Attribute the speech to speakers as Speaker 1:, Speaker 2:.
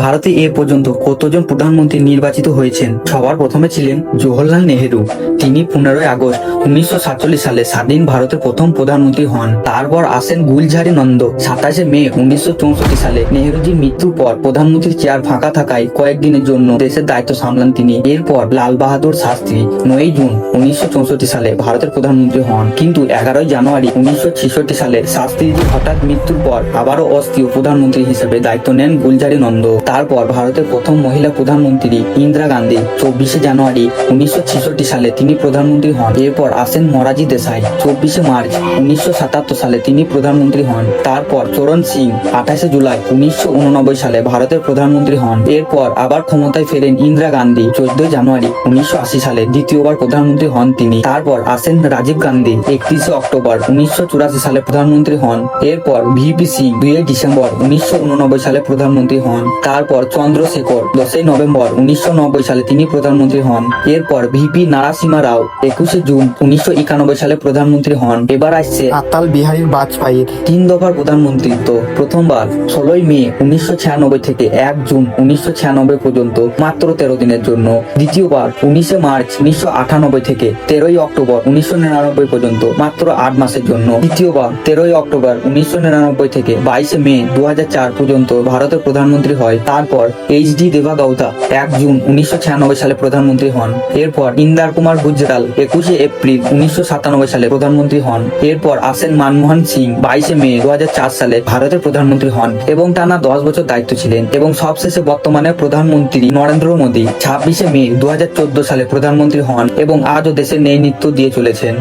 Speaker 1: ভারতে এ পর্যন্ত কতজন প্রধানমন্ত্রী নির্বাচিত হয়েছেন? সবার প্রথমে ছিলেন জওহরলাল নেহেরু। তিনি 15 আগস্ট 1947 সালে স্বাধীন ভারতের প্রথম প্রধানমন্ত্রী হন। তারপর আসেন গুলজারি নন্দ। 27 মে 1964 সালে নেহেরুজির মৃত্যুর পর প্রধানমন্ত্রীর চেয়ার ফাঁকা থাকায় কয়েকদিনের জন্য দেশের দায়িত্ব সামলান তিনি। এরপর লাল বাহাদুর শাস্ত্রী 9 জুন 1964 সালে ভারতের প্রধানমন্ত্রী হন। কিন্তু 11 জানুয়ারি 1966 সালে শাস্ত্রীজির হঠাৎ মৃত্যুর পর আবারও অস্থায়ী প্রধানমন্ত্রী হিসেবে দায়িত্ব নেন গুলজারি নন্দ। তারপর ভারতের প্রথম মহিলা প্রধানমন্ত্রী ইন্দিরা গান্ধী 24 জানুয়ারি 1966 সালে তিনি প্রধানমন্ত্রী হন। এরপর আসেন মোরারজি দেশাই। 24 মার্চ 1977 সালে তিনি প্রধানমন্ত্রী হন। তারপর চরণ সিং 28 জুলাই 1989 সালে ভারতের প্রধানমন্ত্রী হন। এরপর আবার ক্ষমতায় ফেরেন ইন্দিরা গান্ধী 14 জানুয়ারি 1980 সালে দ্বিতীয়বার প্রধানমন্ত্রী হন তিনি। তারপর আসেন রাজীব গান্ধী 31 অক্টোবর 1984 সালে প্রধানমন্ত্রী হন। এরপর ভিপি সিং 2 ডিসেম্বর 1989 সালে প্রধানমন্ত্রী হন। তারপর চন্দ্রশেখর 10 নভেম্বর 1990 সালে তিনি প্রধানমন্ত্রী হন। এরপর ভিপি নারাসিমা রাও 21 জুন 1991 সালে প্রধানমন্ত্রী হন। এবার আসছে
Speaker 2: অটল বিহারী বাজপেয়ীর
Speaker 1: 3 দফার প্রধানমন্ত্রিত্ব। প্রথমবার 16 মে 1996 থেকে 1 জুন 1996 পর্যন্ত মাত্র 13 দিনের জন্য। দ্বিতীয়বার 19 মার্চ 1998 থেকে 13 অক্টোবর 1999 পর্যন্ত মাত্র 8 মাসের জন্য। তৃতীয়বার 13 অক্টোবর 1999 থেকে 22 মে 2004 পর্যন্ত ভারতের প্রধানমন্ত্রী হয়। তারপর এইচ.ডি. দেবেগৌড়া 1 জুন 1996 সালে প্রধানমন্ত্রী হন। এরপর ইন্দিরা কুমার গুজরাল 21 এপ্রিল 1997 সালে প্রধানমন্ত্রী হন। এরপর আসেন মনমোহন সিং 22 মে 2004 সালে ভারতের প্রধানমন্ত্রী হন এবং টানা 10 বছর দায়িত্ব ছিলেন। এবং সবশেষে বর্তমানে প্রধানমন্ত্রী নরেন্দ্র মোদী 26 মে 2014 সালে প্রধানমন্ত্রী হন এবং আজও দেশের নেতৃত্ব দিয়ে চলেছেন।